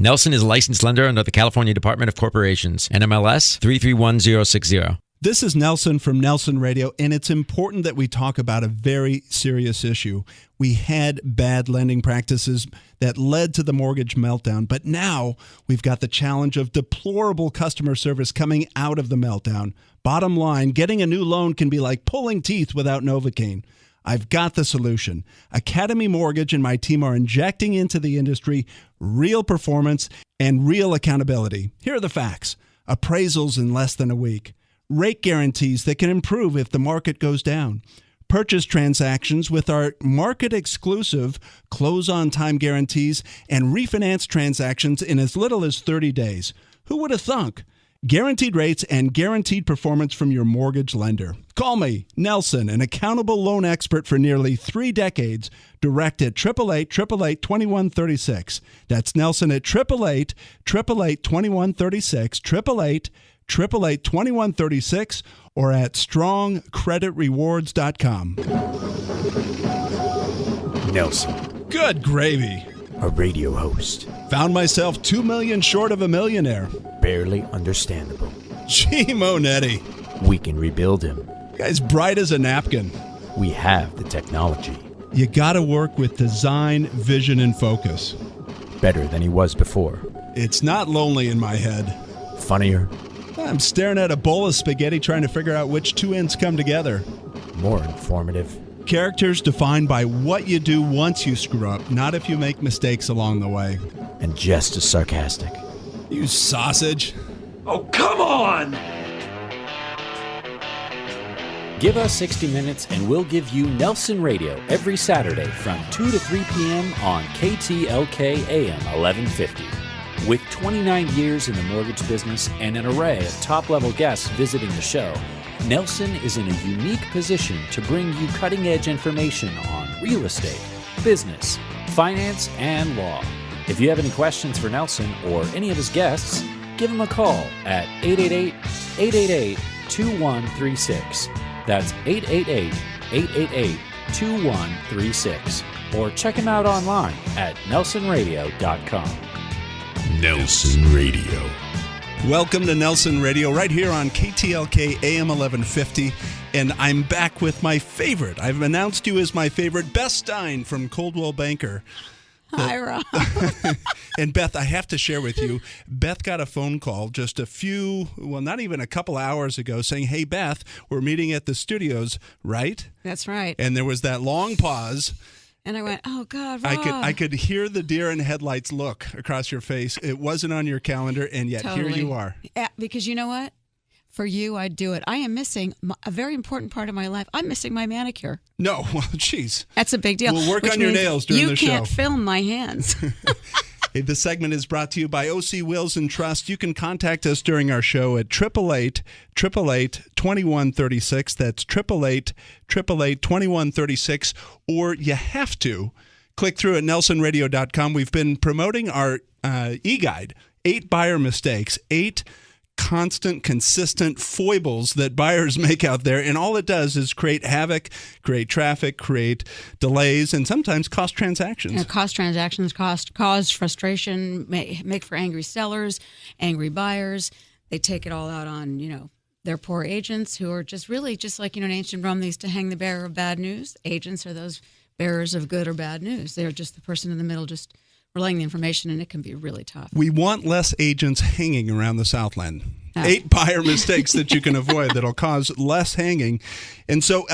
Nelson is a licensed lender under the California Department of Corporations, NMLS 331060. This is Nelson from Nelson Radio, and it's important that we talk about a very serious issue. We had bad lending practices that led to the mortgage meltdown, but now we've got the challenge of deplorable customer service coming out of the meltdown. Bottom line, getting a new loan can be like pulling teeth without Novocaine. I've got the solution. Academy Mortgage and my team are injecting into the industry real performance and real accountability. Here are the facts. Appraisals in less than a week. Rate guarantees that can improve if the market goes down. Purchase transactions with our market-exclusive close-on-time guarantees and refinance transactions in as little as 30 days. Who would have thunk? Guaranteed rates and guaranteed performance from your mortgage lender. Call me, Nelson, an accountable loan expert for nearly 3 decades, direct at 888-888-2136. That's Nelson at 888-888-2136, 888-888-2136, or at strongcreditrewards.com. Nelson. Good gravy. A radio host. Found myself 2 million short of a millionaire. Barely understandable. Gee, Monetti. We can rebuild him. Guy's bright as a napkin. We have the technology. You gotta work with design, vision, and focus. Better than he was before. It's not lonely in my head. Funnier. I'm staring at a bowl of spaghetti trying to figure out which 2 ends come together. More informative. Characters defined by what you do once you screw up, not if you make mistakes along the way. And just as sarcastic. You sausage. Oh, come on! Give us 60 minutes and we'll give you Nelson Radio every Saturday from 2 to 3 p.m. on KTLK AM 1150. With 29 years in the mortgage business and an array of top-level guests visiting the show, Nelson is in a unique position to bring you cutting-edge information on real estate, business, finance, and law. If you have any questions for Nelson or any of his guests, give him a call at 888-888-2136. That's 888-888-2136. Or check him out online at nelsonradio.com. Nelson Radio. Welcome to Nelson Radio, right here on KTLK AM 1150. And I'm back with my favorite. I've announced you as my favorite, Beth Stein from Coldwell Banker. Hi, Rob. And Beth, I have to share with you, Beth got a phone call just not even a couple hours ago saying, hey, Beth, we're meeting at the studios, right? That's right. And there was that long pause. And I went, oh, God, Rob. I could hear the deer in headlights look across your face. It wasn't on your calendar, and yet Totally. Here you are. Yeah, because you know what? For you, I'd do it. I am missing a very important part of my life. I'm missing my manicure. No, well, geez. That's a big deal. We'll work on your nails during the show. You can't film my hands. Hey, this segment is brought to you by OC Wills and Trust. You can contact us during our show at 888-888-2136. That's 888-888-2136. Or you have to click through at nelsonradio.com. We've been promoting our e-guide, 8 buyer mistakes, 8 constant, consistent foibles that buyers make out there. And all it does is create havoc, create traffic, create delays, and sometimes cost transactions. Cost transactions, cause frustration, make for angry sellers, angry buyers. They take it all out on, their poor agents who are just like, in ancient Rome, they used to hang the bearer of bad news. Agents are those bearers of good or bad news. They're just the person in the middle just relaying the information, and it can be really tough. We want less agents hanging around the Southland. 8 buyer mistakes that you can avoid that'll cause less hanging. And so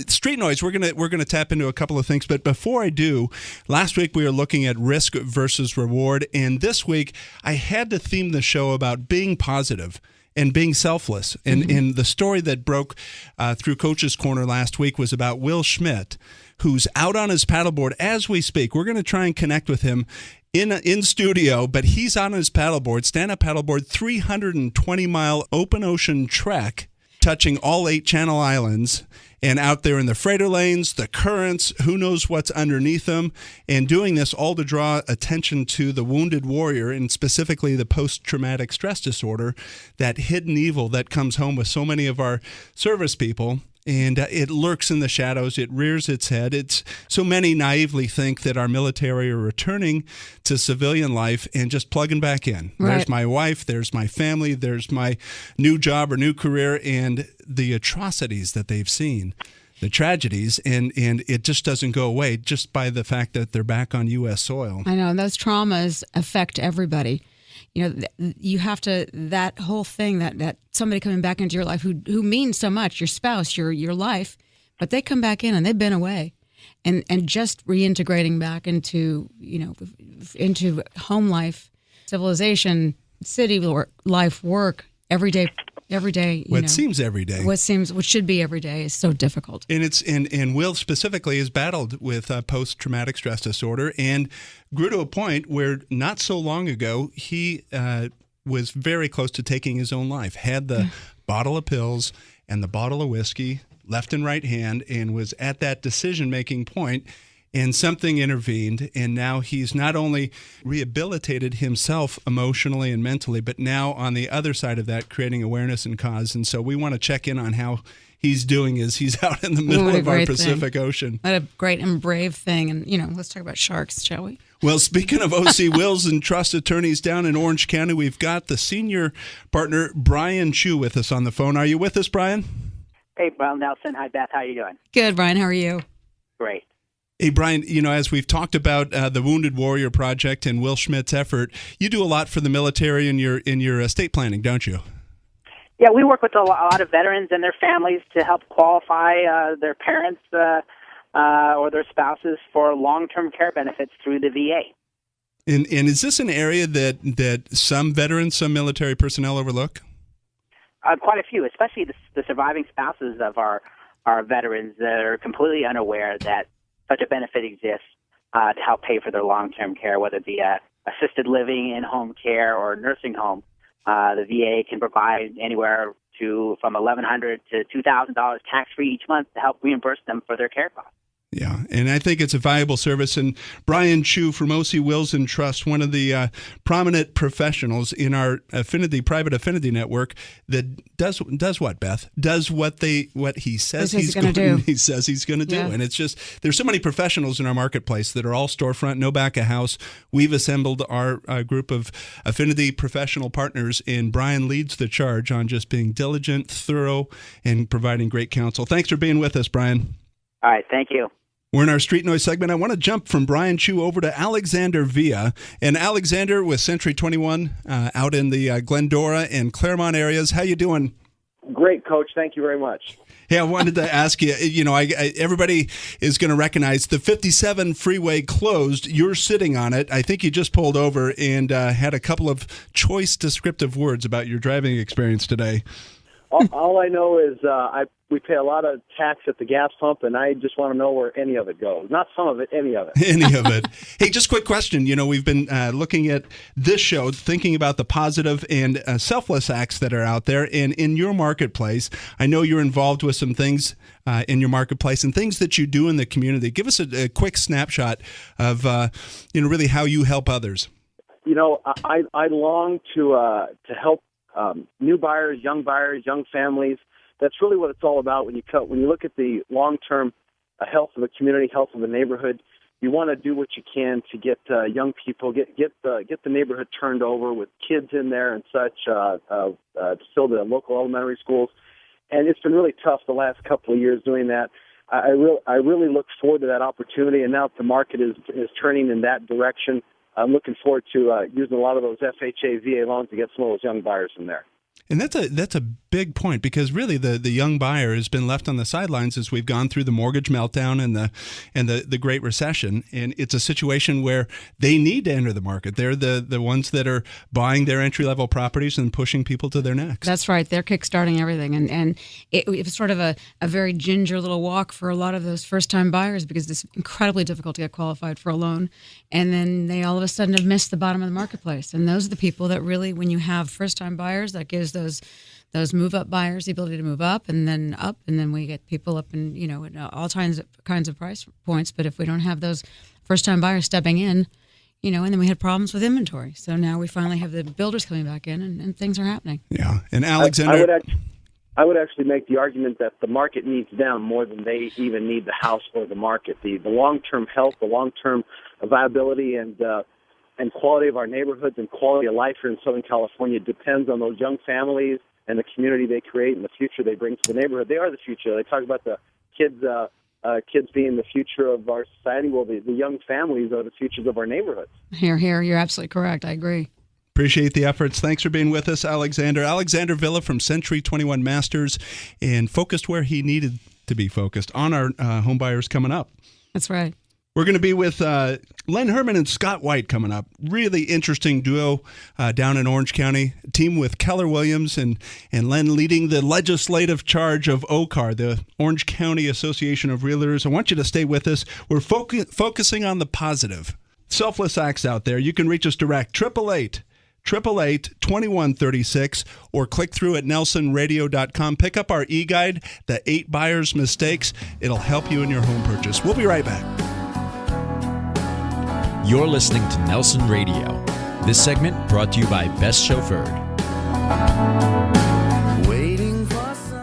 street noise, we're gonna tap into a couple of things. But before I do, last week we were looking at risk versus reward. And this week I had to theme the show about being positive and being selfless. And the story that broke through Coach's Corner last week was about Will Schmidt, who's out on his paddleboard as we speak. We're going to try and connect with him in studio, but he's on his paddleboard, stand-up paddleboard, 320-mile open ocean trek, touching all 8 Channel Islands, and out there in the freighter lanes, the currents, who knows what's underneath them, and doing this all to draw attention to the wounded warrior, and specifically the post-traumatic stress disorder, that hidden evil that comes home with so many of our service people. And it lurks in the shadows. It rears its head. It's so many naively think that our military are returning to civilian life and just plugging back in. Right. There's my wife. There's my family. There's my new job or new career, and the atrocities that they've seen, the tragedies, and it just doesn't go away just by the fact that they're back on U.S. soil. I know, and those traumas affect everybody. You know, you have to, that whole thing, that somebody coming back into your life who means so much, your spouse, your life, but they come back in and they've been away, and just reintegrating back into, into home life, civilization, city life, work, every day. What seems every day. What should be every day is so difficult. And and Will specifically has battled with post-traumatic stress disorder and grew to a point where not so long ago he was very close to taking his own life. Had the bottle of pills and the bottle of whiskey left and right hand, and was at that decision-making point. And something intervened, and now he's not only rehabilitated himself emotionally and mentally, but now on the other side of that, creating awareness and cause. And so we want to check in on how he's doing as he's out in the middle of our Pacific Ocean. What a great and brave thing. And, let's talk about sharks, shall we? Well, speaking of OC Wills and Trust Attorneys down in Orange County, we've got the senior partner, Brian Chu, with us on the phone. Are you with us, Brian? Hey, Brian Nelson. Hi, Beth. How you doing? Good, Brian. How are you? Great. Hey, Brian, as we've talked about the Wounded Warrior Project and Will Schmidt's effort, you do a lot for the military in your estate planning, don't you? Yeah, we work with a lot of veterans and their families to help qualify their parents or their spouses for long-term care benefits through the VA. And is this an area that some veterans, some military personnel overlook? Quite a few, especially the surviving spouses of our veterans that are completely unaware that such a benefit exists to help pay for their long-term care, whether it be assisted living, in-home care, or nursing home. The VA can provide anywhere from $1,100 to $2,000 tax-free each month to help reimburse them for their care costs. Yeah, and I think it's a valuable service. And Brian Chu from OC Wills and Trust, one of the prominent professionals in our private affinity network, that does what, Beth? Does what he says he's going to do. He says he's going to do. And it's just, there's so many professionals in our marketplace that are all storefront, no back of house. We've assembled our group of affinity professional partners, and Brian leads the charge on just being diligent, thorough, and providing great counsel. Thanks for being with us, Brian. All right, thank you. We're in our Street Noise segment. I want to jump from Brian Chu over to Alexander Villa. And Alexander with Century 21 out in the Glendora and Claremont areas. How you doing? Great, Coach. Thank you very much. Yeah, I wanted to ask you, everybody is going to recognize the 57 freeway closed. You're sitting on it. I think you just pulled over and had a couple of choice descriptive words about your driving experience today. All I know is we pay a lot of tax at the gas pump, and I just want to know where any of it goes. Not some of it, any of it. Any of it. Hey, just a quick question. We've been looking at this show, thinking about the positive and selfless acts that are out there. And in your marketplace, I know you're involved with some things in your marketplace and things that you do in the community. Give us a quick snapshot of, really how you help others. I long to help new buyers, young families. That's really what it's all about. When you look at the long-term health of a community, health of a neighborhood, you want to do what you can to get young people, get the neighborhood turned over with kids in there and such. Still the local elementary schools, and it's been really tough the last couple of years doing that. I really look forward to that opportunity, and now that the market is turning in that direction, I'm looking forward to using a lot of those FHA VA loans to get some of those young buyers in there. And that's a big point, because really the young buyer has been left on the sidelines as we've gone through the mortgage meltdown and the Great Recession. And it's a situation where they need to enter the market. They're the ones that are buying their entry-level properties and pushing people to their necks. That's right. They're kickstarting everything. And it was sort of a very ginger little walk for a lot of those first-time buyers, because it's incredibly difficult to get qualified for a loan. And then they all of a sudden have missed the bottom of the marketplace. And those are the people that really, when you have first-time buyers, that gives those move-up buyers the ability to move up, and then we get people up in all kinds of price points. But if we don't have those first-time buyers stepping in, and then we had problems with inventory. So now we finally have the builders coming back in, and things are happening. Yeah, and Alexander, I would actually make the argument that the market needs them more than they even need the house or the market. The long-term health, the long-term viability and quality of our neighborhoods and quality of life here in Southern California depends on those young families and the community they create and the future they bring to the neighborhood. They are the future. They talk about the kids being the future of our society. Well, the young families are the futures of our neighborhoods. Here, you're absolutely correct. I agree. Appreciate the efforts. Thanks for being with us, Alexander. Alexander Villa from Century 21 Masters, and focused where he needed to be focused on our home buyers coming up. That's right. We're going to be with Len Herman and Scott White coming up. Really interesting duo down in Orange County. Team with Keller Williams and Len leading the legislative charge of OCAR, the Orange County Association of Realtors. I want you to stay with us. We're focusing on the positive. Selfless acts out there. You can reach us direct, 888-2136, or click through at nelsonradio.com. Pick up our e-guide, The 8 Buyers' Mistakes. It'll help you in your home purchase. We'll be right back. You're listening to Nelson Radio. This segment brought to you by Best Chauffeured.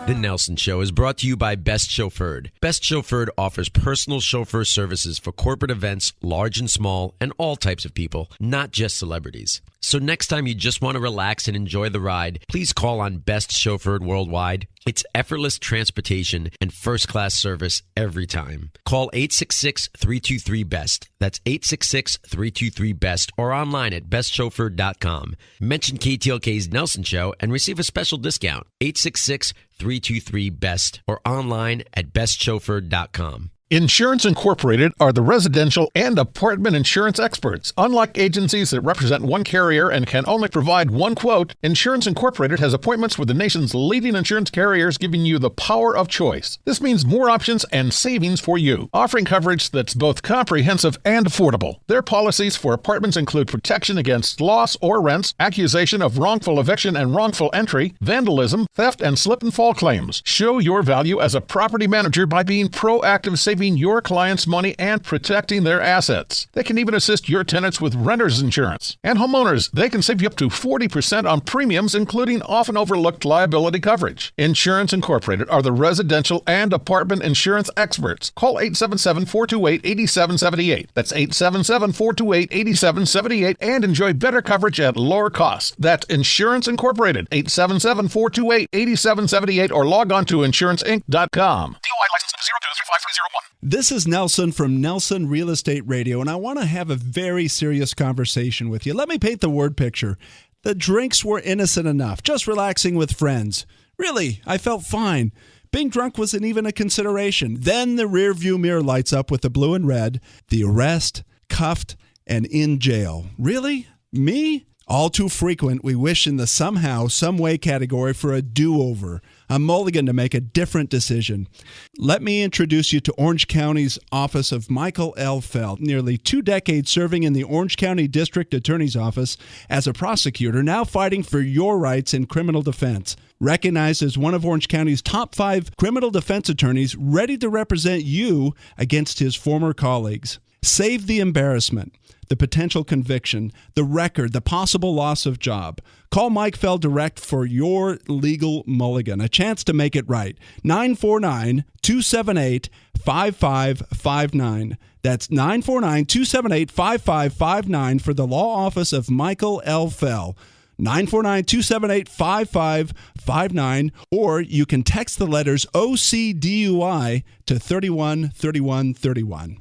The Nelson Show is brought to you by Best Chauffeured. Best Chauffeured offers personal chauffeur services for corporate events, large and small, and all types of people, not just celebrities. So next time you just want to relax and enjoy the ride, please call on Best Chauffeured Worldwide. It's effortless transportation and first-class service every time. Call 866-323-BEST. That's 866-323-BEST or online at bestchauffeured.com. Mention KTLK's Nelson Show and receive a special discount. 866-323-BEST or online at bestchauffeured.com. Insurance Incorporated are the residential and apartment insurance experts. Unlike agencies that represent one carrier and can only provide one quote, Insurance Incorporated has appointments with the nation's leading insurance carriers, giving you the power of choice. This means more options and savings for you, offering coverage that's both comprehensive and affordable. Their policies for apartments include protection against loss or rents, accusation of wrongful eviction and wrongful entry, vandalism, theft, and slip and fall claims. Show your value as a property manager by being proactive, saving your clients' money and protecting their assets. They can even assist your tenants with renter's insurance. And homeowners, they can save you up to 40% on premiums, including often overlooked liability coverage. Insurance Incorporated are the residential and apartment insurance experts. Call 877-428-8778. That's 877-428-8778 and enjoy better coverage at lower cost. That's Insurance Incorporated, 877-428-8778 or log on to insuranceinc.com. DOI license number 023531. This is Nelson from Nelson Real Estate Radio, and I want to have a very serious conversation with you. Let me paint the word picture. The drinks were innocent enough, just relaxing with friends. Really, I felt fine. Being drunk wasn't even a consideration. Then the rearview mirror lights up with the blue and red, the arrest, cuffed, and in jail. Really? Me? All too frequent, we wish in the somehow, some way category for a do-over, a mulligan to make a different decision. Let me introduce you to Orange County's Office of Michael L. Feld. Nearly 2 decades serving in the Orange County District Attorney's Office as a prosecutor, now fighting for your rights in criminal defense. Recognized as one of Orange County's top 5 criminal defense attorneys, ready to represent you against his former colleagues. Save the embarrassment, the potential conviction, the record, the possible loss of job. Call Mike Feld direct for your legal mulligan, a chance to make it right. 949-278-5559. That's 949-278-5559 for the law office of Michael L. Feld. 949-278-5559, or you can text the letters OCDUI to 313131.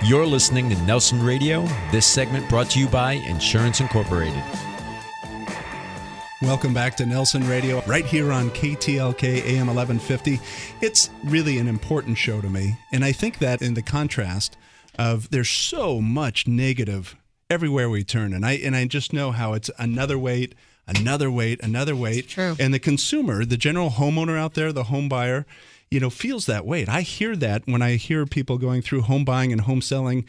You're listening to Nelson Radio. This segment brought to you by Insurance Incorporated. Welcome back to Nelson Radio, right here on KTLK AM 1150. It's really an important show to me, and I think that in the contrast of there's so much negative everywhere we turn, and I just know how it's another wait, another wait. True. And the consumer, the general homeowner out there, the home buyer, feels that weight. I hear that when I hear people going through home buying and home selling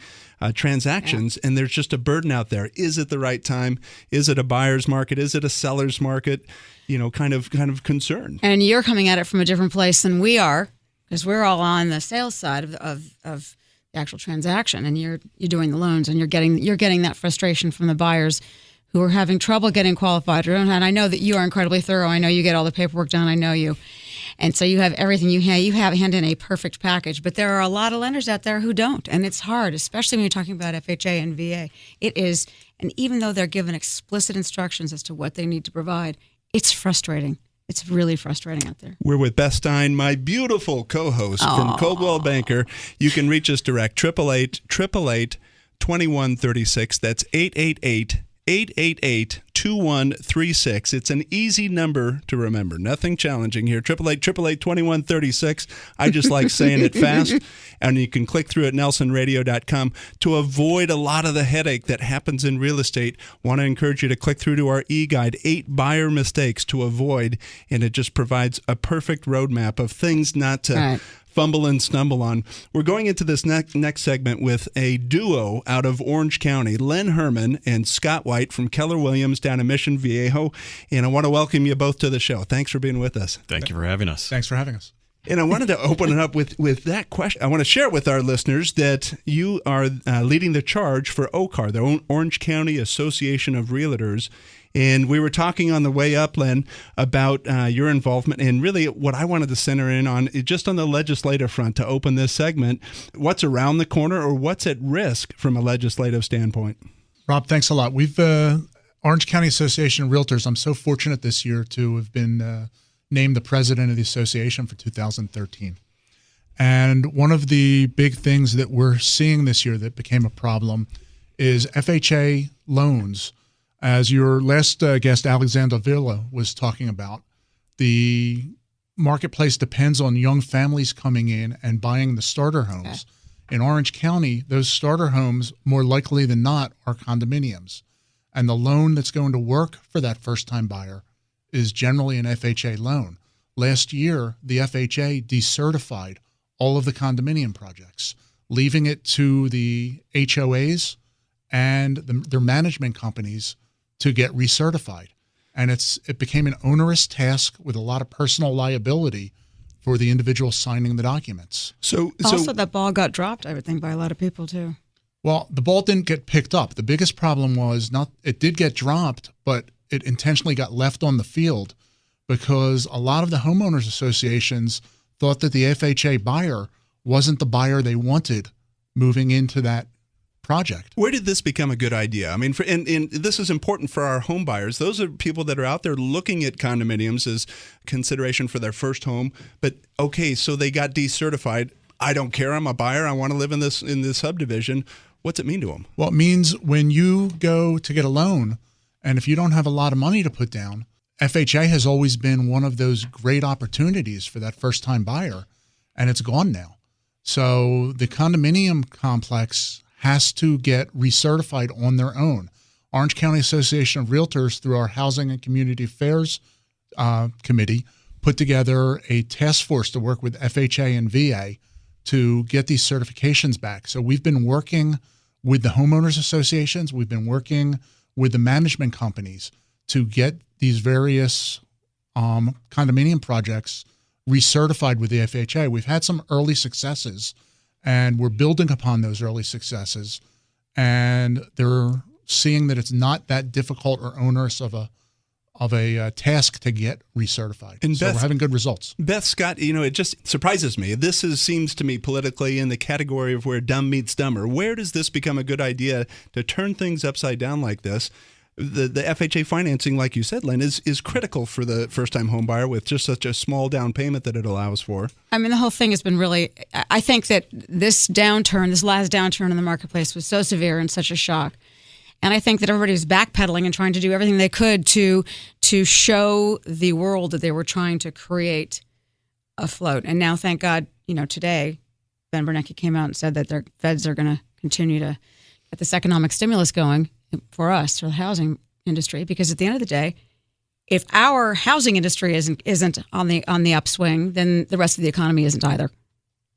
transactions, and there's just a burden out there. Is it the right time? Is it a buyer's market? Is it a seller's market? Kind of concern. And you're coming at it from a different place than we are, because we're all on the sales side of the actual transaction, and you're doing the loans, and you're getting that frustration from the buyers who are having trouble getting qualified. And I know that you are incredibly thorough. I know you get all the paperwork done. I know you. And so you have everything. You have hand in a perfect package. But there are a lot of lenders out there who don't. And it's hard, especially when you're talking about FHA and VA. It is. And even though they're given explicit instructions as to what they need to provide, it's frustrating. It's really frustrating out there. We're with Beth Stein, my beautiful co-host from Coldwell Banker. You can reach us direct, 888-888-2136. That's 888-888-2136. It's an easy number to remember. Nothing challenging here. 888-888-2136. I just like saying it fast. And you can click through at nelsonradio.com to avoid a lot of the headache that happens in real estate. Want to encourage you to click through to our e-guide, 8 buyer mistakes to avoid. And it just provides a perfect roadmap of things not to fumble and stumble on. We're going into this next segment with a duo out of Orange County, Len Herman and Scott White from Keller Williams down in Mission Viejo. And I want to welcome you both to the show. Thanks for being with us. Thank you for having us. Thanks for having us. And I wanted to open it up with that question. I want to share with our listeners that you are leading the charge for OCAR, the Orange County Association of Realtors. And we were talking on the way up, Len, about your involvement. And really what I wanted to center in on, just on the legislative front to open this segment, what's around the corner or what's at risk from a legislative standpoint? Rob, thanks a lot. We've Orange County Association of Realtors, I'm so fortunate this year to have been named the president of the association for 2013. And one of the big things that we're seeing this year that became a problem is FHA loans. As your last guest, Alexander Villa, was talking about, the marketplace depends on young families coming in and buying the starter homes. In Orange County, those starter homes, more likely than not, are condominiums. And the loan that's going to work for that first-time buyer is generally an FHA loan. Last year, the FHA decertified all of the condominium projects, leaving it to the HOAs and their management companies to get recertified. And it became an onerous task with a lot of personal liability for the individual signing the documents. So that ball got dropped, I would think, by a lot of people too. Well, the ball didn't get picked up. The biggest problem was it did get dropped, but it intentionally got left on the field because a lot of the homeowners associations thought that the FHA buyer wasn't the buyer they wanted moving into that project. Where did this become a good idea? I mean, and this is important for our home buyers. Those are people that are out there looking at condominiums as consideration for their first home. But okay, so they got decertified. I don't care. I'm a buyer. I want to live in this subdivision. What's it mean to them? Well, it means when you go to get a loan, and if you don't have a lot of money to put down, FHA has always been one of those great opportunities for that first-time buyer, and it's gone now. So the condominium complex has to get recertified on their own. Orange County Association of Realtors, through our Housing and Community Affairs Committee, put together a task force to work with FHA and VA to get these certifications back. So we've been working with the homeowners associations. We've been working with the management companies to get these various condominium projects recertified with the FHA. We've had some early successes, and we're building upon those early successes, and they're seeing that it's not that difficult or onerous of a task to get recertified. And so we're having good results. Beth, Scott, it just surprises me. This seems to me politically in the category of where dumb meets dumber. Where does this become a good idea to turn things upside down like this? The FHA financing, like you said, Lynn, is critical for the first-time home buyer with just such a small down payment that it allows for. I mean, the whole thing has been really, I think that this last downturn in the marketplace was so severe and such a shock. And I think that everybody was backpedaling and trying to do everything they could to show the world that they were trying to create a float. And now, thank God, today, Ben Bernanke came out and said that their feds are going to continue to get this economic stimulus going for us, for the housing industry, because at the end of the day, if our housing industry isn't on the upswing, then the rest of the economy isn't either.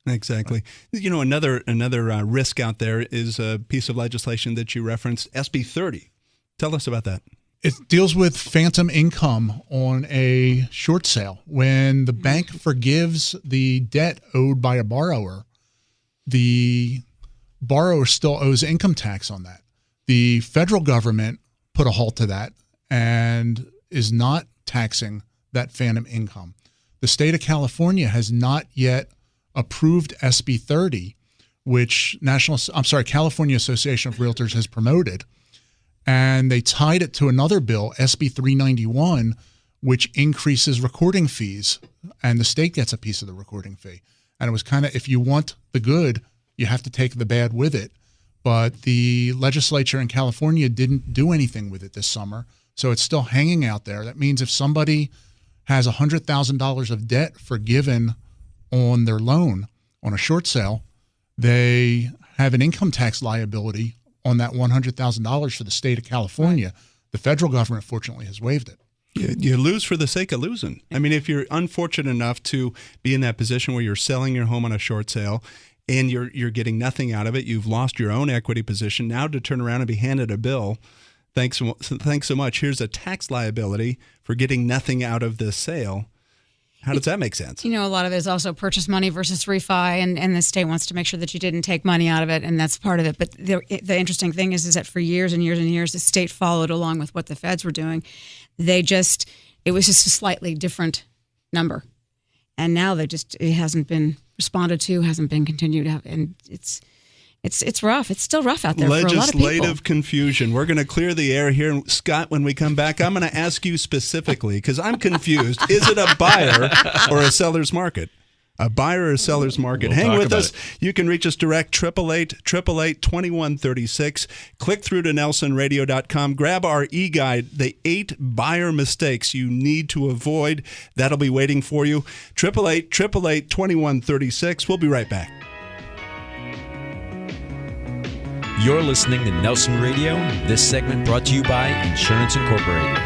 Exactly. Another risk out there is a piece of legislation that you referenced, SB 30. Tell us about that. It deals with phantom income on a short sale. When the bank forgives the debt owed by a borrower, the borrower still owes income tax on that. The federal government put a halt to that and is not taxing that phantom income. The state of California has not yet approved SB 30, which California Association of Realtors has promoted, and they tied it to another bill, SB 391, which increases recording fees, and the state gets a piece of the recording fee. And it was kind of, if you want the good, you have to take the bad with it. But the legislature in California didn't do anything with it this summer, so it's still hanging out there. That means if somebody has $100,000 of debt forgiven on their loan on a short sale, they have an income tax liability on that $100,000 for the state of California. The federal government, fortunately, has waived it. You lose for the sake of losing. I mean, if you're unfortunate enough to be in that position where you're selling your home on a short sale and you're getting nothing out of it, you've lost your own equity position. Now to turn around and be handed a bill, thanks so much. Here's a tax liability for getting nothing out of this sale. How does that make sense? You know, a lot of it is also purchase money versus refi, and the state wants to make sure that you didn't take money out of it, and that's part of it. But the interesting thing is that for years and years and years, the state followed along with what the feds were doing. It was just a slightly different number. And now it hasn't been responded to, hasn't been continued, and it's rough. It's still rough out there for a lot of people. Legislative confusion. We're going to clear the air here. And Scott, when we come back, I'm going to ask you specifically, because I'm confused. Is it a buyer or a seller's market? A buyer or a seller's market. Hang with us. You can reach us direct, 888-888-2136. Click through to nelsonradio.com. Grab our e-guide, the 8 buyer mistakes you need to avoid. That'll be waiting for you. 888-888-2136. We'll be right back. You're listening to Nelson Radio. This segment brought to you by Insurance Incorporated.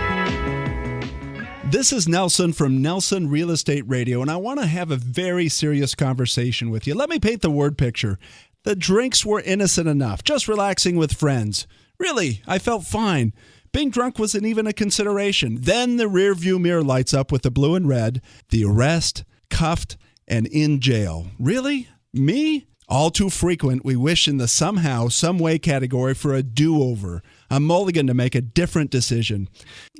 This is Nelson from Nelson Real Estate Radio, and I want to have a very serious conversation with you. Let me paint the word picture. The drinks were innocent enough, just relaxing with friends. Really, I felt fine. Being drunk wasn't even a consideration. Then the rearview mirror lights up with the blue and red, the arrest, cuffed, and in jail. Really? Me? All too frequent, we wish in the somehow, someway category for a do-over, a mulligan to make a different decision.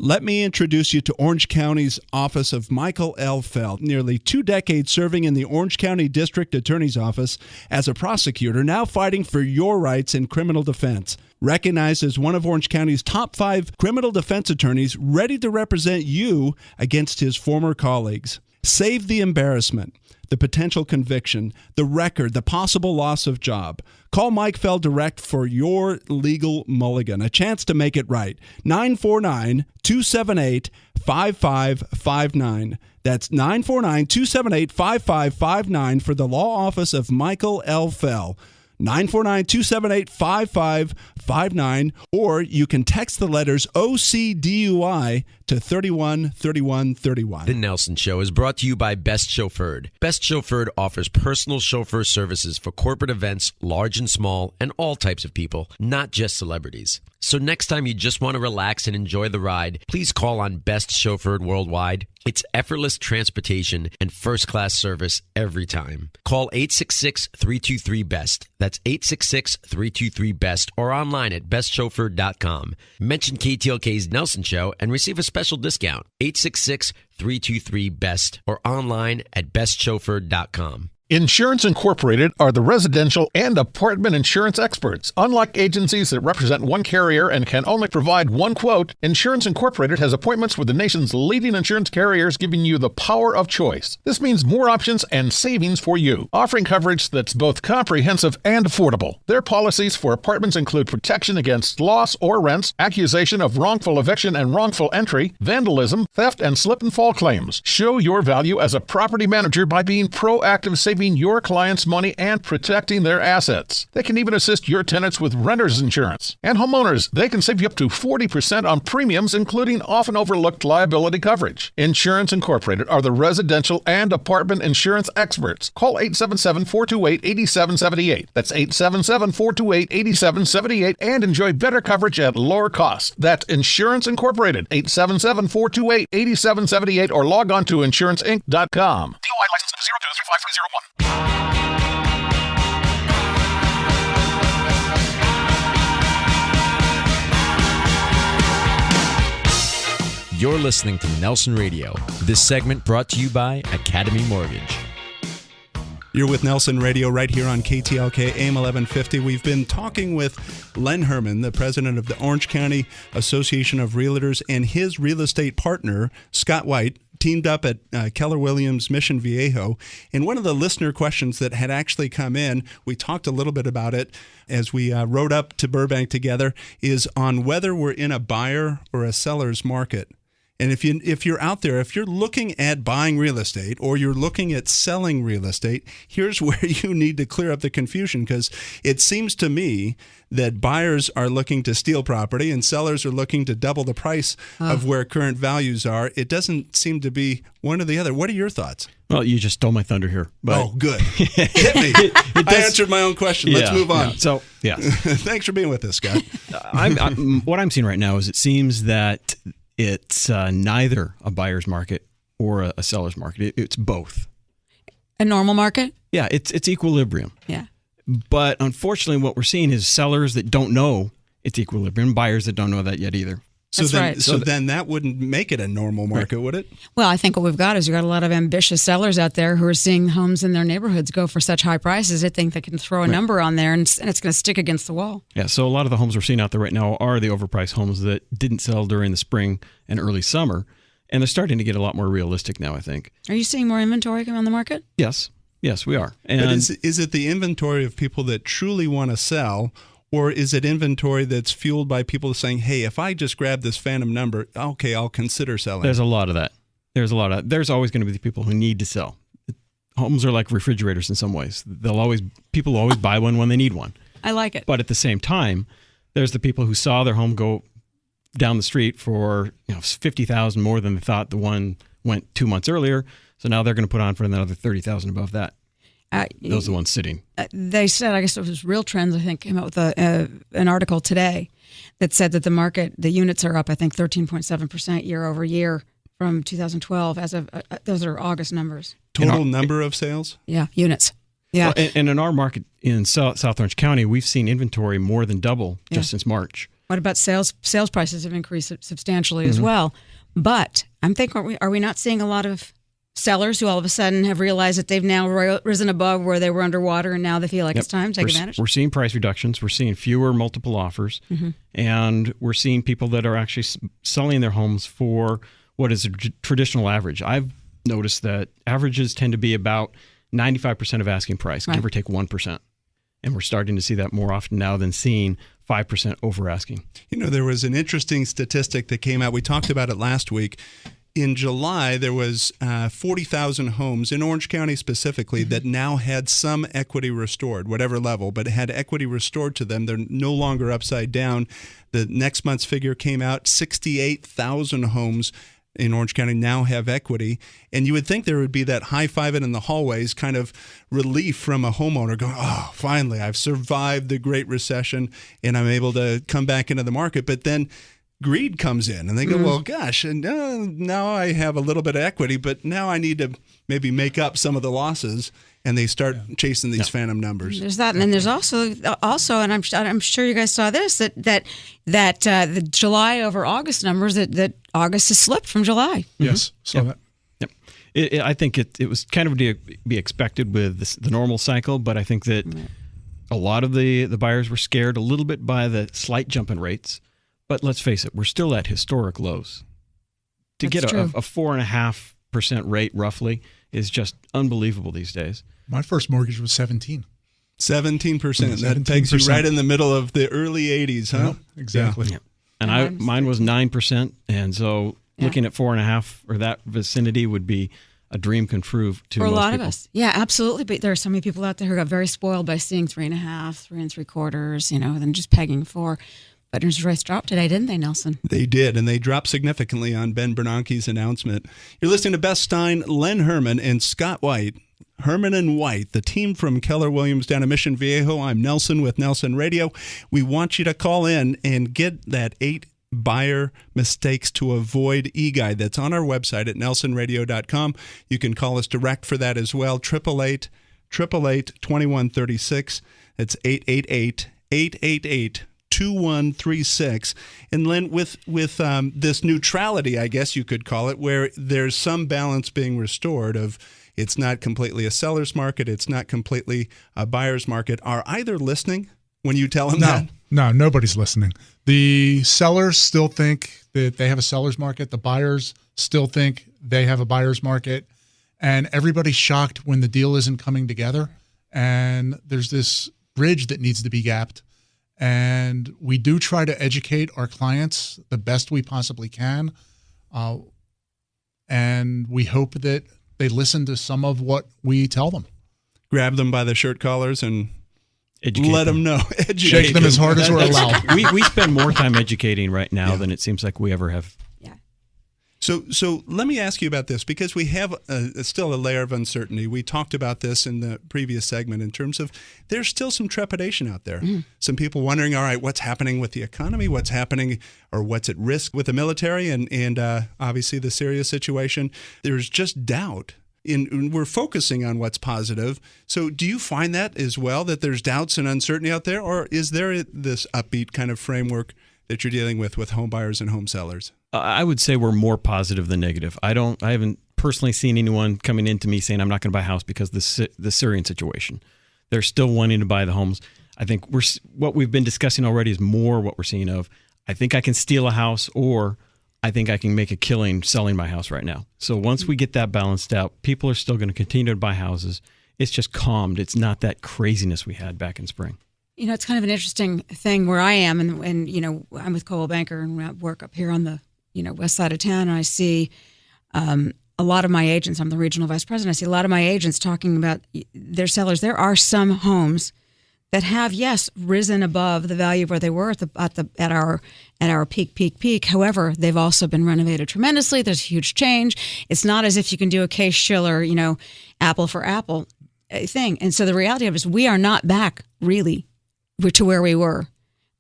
Let me introduce you to Orange County's Office of Michael L. Feld. Nearly 2 decades serving in the Orange County District Attorney's Office as a prosecutor, now fighting for your rights in criminal defense. Recognized as one of Orange County's top 5 criminal defense attorneys, ready to represent you against his former colleagues. Save the embarrassment, the potential conviction, the record, the possible loss of job. Call Mike Feld direct for your legal mulligan, a chance to make it right. 949-278-5559. That's 949-278-5559 for the law office of Michael L. Feld. 949-278-5559, or you can text the letters OCDUI to 313131. The Nelson Show is brought to you by Best Chauffeured. Best Chauffeured offers personal chauffeur services for corporate events, large and small, and all types of people, not just celebrities. So next time you just want to relax and enjoy the ride, please call on Best Chauffeured Worldwide. It's effortless transportation and first-class service every time. Call 866-323-BEST. That's 866-323-BEST or online at bestchauffeured.com. Mention KTLK's Nelson Show and receive a special discount. 866-323-BEST or online at bestchauffeured.com. Insurance Incorporated are the residential and apartment insurance experts. Unlike agencies that represent one carrier and can only provide one quote, Insurance Incorporated has appointments with the nation's leading insurance carriers, giving you the power of choice. This means more options and savings for you, offering coverage that's both comprehensive and affordable. Their policies for apartments include protection against loss or rents, accusation of wrongful eviction and wrongful entry, vandalism, theft, and slip and fall claims. Show your value as a property manager by being proactive, saving your clients' money and protecting their assets. They can even assist your tenants with renter's insurance. And homeowners, they can save you up to 40% on premiums, including often overlooked liability coverage. Insurance Incorporated are the residential and apartment insurance experts. Call 877-428-8778. That's 877-428-8778 and enjoy better coverage at lower costs. That's Insurance Incorporated, 877-428-8778 or log on to insuranceinc.com. DOI license 023531. You're listening to Nelson Radio. This segment brought to you by Academy Mortgage. You're with Nelson Radio right here on KTLK AM 1150. We've been talking with Len Herman, the president of the Orange County Association of Realtors, and his real estate partner, Scott White, teamed up at Keller Williams Mission Viejo. And one of the listener questions that had actually come in, we talked a little bit about it as we rode up to Burbank together, is on whether we're in a buyer or a seller's market. And if you're out there, if you're looking at buying real estate or you're looking at selling real estate, here's where you need to clear up the confusion, because it seems to me that buyers are looking to steal property and sellers are looking to double the price of where current values are. It doesn't seem to be one or the other. What are your thoughts? Well, you just stole my thunder here. But good. Hit me. I answered my own question. Let's move on. Yeah. So, yeah. Thanks for being with us, Scott. What I'm seeing right now is it seems that it's neither a buyer's market or a seller's market. It's both. A normal market? Yeah, it's equilibrium. Yeah. But unfortunately, what we're seeing is sellers that don't know it's equilibrium, buyers that don't know that yet either. So then that wouldn't make it a normal market, would it? Well, I think what we've got is we've got a lot of ambitious sellers out there who are seeing homes in their neighborhoods go for such high prices. They think they can throw a number on there and it's going to stick against the wall. Yeah, so a lot of the homes we're seeing out there right now are the overpriced homes that didn't sell during the spring and early summer. And they're starting to get a lot more realistic now, I think. Are you seeing more inventory come on the market? Yes, we are. And but is it the inventory of people that truly want to sell, or is it inventory that's fueled by people saying, hey, if I just grab this phantom number, okay, I'll consider selling? There's a lot of that. There's always going to be the people who need to sell. Homes are like refrigerators in some ways. People will always buy one when they need one. I like it. But at the same time, there's the people who saw their home go down the street for $50,000 more than they thought the one went 2 months earlier. So now they're going to put on for another $30,000 above that. Those are the ones sitting. They said, I guess it was Real Trends, I think, came out with an article today that said that the units are up, I think, 13.7% year over year from 2012 as of, those are August numbers. Total number of sales? Yeah, units. Yeah. Well, and in our market in South Orange County, we've seen inventory more than double just since March. What about sales? Sales prices have increased substantially as well. But I'm thinking, are we not seeing a lot of sellers who all of a sudden have realized that they've now risen above where they were underwater and now they feel like it's time to take advantage? We're seeing price reductions. We're seeing fewer multiple offers. And we're seeing people that are actually selling their homes for what is a traditional average. I've noticed that averages tend to be about 95% of asking price, give or take 1%. And we're starting to see that more often now than seeing 5% over asking. There was an interesting statistic that came out. We talked about it last week. In July, there was 40,000 homes in Orange County specifically that now had some equity restored, whatever level, but had equity restored to them. They're no longer upside down. The next month's figure came out, 68,000 homes in Orange County now have equity. And you would think there would be that high-fiving in the hallways kind of relief from a homeowner going, oh, finally, I've survived the Great Recession and I'm able to come back into the market. But then greed comes in and they go, well, gosh, and now I have a little bit of equity, but now I need to maybe make up some of the losses. And they start chasing these phantom numbers. There's that, and then there's also, and I'm sure you guys saw this, that the July over August numbers, that August has slipped from July. Yes, saw that. Yep. I think it was kind of to be expected with the normal cycle, but I think that a lot of the buyers were scared a little bit by the slight jump in rates. But let's face it, we're still at historic lows. To get a 4.5% rate roughly is just unbelievable these days. My first mortgage was 17%. 17%. That pegs you right in the middle of the early 80s, huh? Yep, exactly. Yeah. And mine was 9%. And so looking at 4.5 or that vicinity would be a dream come true to for a lot people. of us. Yeah, absolutely. But there are so many people out there who got very spoiled by seeing 3.5, 3 3/4, then just pegging 4. But interest rates dropped today, didn't they, Nelson? They did, and they dropped significantly on Ben Bernanke's announcement. You're listening to Beth Stein, Len Herman, and Scott White. Herman and White, the team from Keller Williams down in Mission Viejo. I'm Nelson with Nelson Radio. We want you to call in and get that 8 buyer mistakes to avoid e-guide that's on our website at nelsonradio.com. You can call us direct for that as well, 888-888-2136. That's 888-888-2136. 2136. And Lynn, with this neutrality, I guess you could call it, where there's some balance being restored of it's not completely a seller's market, it's not completely a buyer's market. Are either listening when you tell them that? No, nobody's listening. The sellers still think that they have a seller's market. The buyers still think they have a buyer's market. And everybody's shocked when the deal isn't coming together. And there's this bridge that needs to be gapped. And we do try to educate our clients the best we possibly can. And we hope that they listen to some of what we tell them. Grab them by the shirt collars and educate let them know. Shake them as hard as we're allowed. We spend more time educating right now than it seems like we ever have. So let me ask you about this, because we have still a layer of uncertainty. We talked about this in the previous segment in terms of there's still some trepidation out there. Some people wondering, all right, what's happening with the economy? What's happening or what's at risk with the military and obviously the Syria situation? There's just doubt. We're focusing on what's positive. So do you find that as well, that there's doubts and uncertainty out there? Or is there this upbeat kind of framework that you're dealing with home buyers and home sellers? I would say we're more positive than negative. I haven't personally seen anyone coming into me saying I'm not going to buy a house because of the Syrian situation. They're still wanting to buy the homes. I think what we've been discussing already is more what we're seeing of, I think I can steal a house, or I think I can make a killing selling my house right now. So once we get that balanced out, people are still going to continue to buy houses. It's just calmed. It's not that craziness we had back in spring. You know, it's kind of an interesting thing where I am, and you know, I'm with Coldwell Banker and I work up here on the west side of town, and I see a lot of my agents. I'm the regional vice president. I see a lot of my agents talking about their sellers. There are some homes that have, yes, risen above the value of where they were at our peak. However, they've also been renovated tremendously. There's huge change. It's not as if you can do a Case Shiller, apple for apple thing. And so the reality of it is we are not back really to where we were